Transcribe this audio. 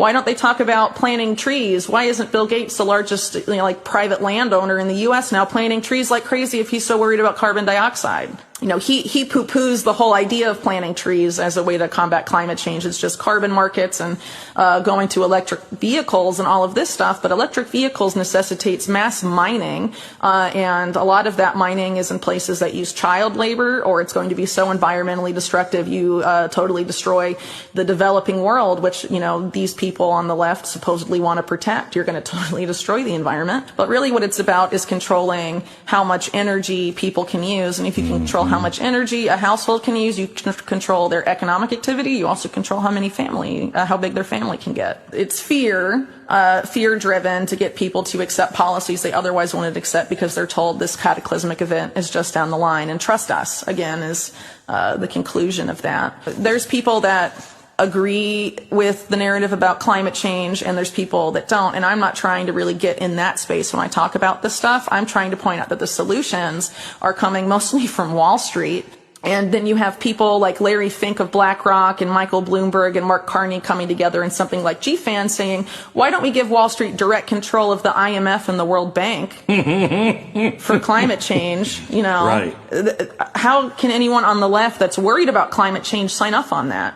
Why don't they talk about planting trees? Why isn't Bill Gates the largest, like private landowner in the U.S. now planting trees like crazy if he's so worried about carbon dioxide? He poo-poos the whole idea of planting trees as a way to combat climate change. It's just carbon markets and going to electric vehicles and all of this stuff. But electric vehicles necessitates mass mining, and a lot of that mining is in places that use child labor, or it's going to be so environmentally destructive you totally destroy the developing world, which these people on the left supposedly want to protect. You're going to totally destroy the environment. But really what it's about is controlling how much energy people can use, and if you control how much energy a household can use, you control their economic activity. You also control how big their family can get. It's fear-driven to get people to accept policies they otherwise wouldn't accept because they're told this cataclysmic event is just down the line. And trust us, again, is the conclusion of that. There's people that agree with the narrative about climate change, and there's people that don't. And I'm not trying to really get in that space when I talk about this stuff. I'm trying to point out that the solutions are coming mostly from Wall Street. And then you have people like Larry Fink of BlackRock and Michael Bloomberg and Mark Carney coming together in something like GFAN saying, why don't we give Wall Street direct control of the IMF and the World Bank for climate change? Right. How can anyone on the left that's worried about climate change sign up on that?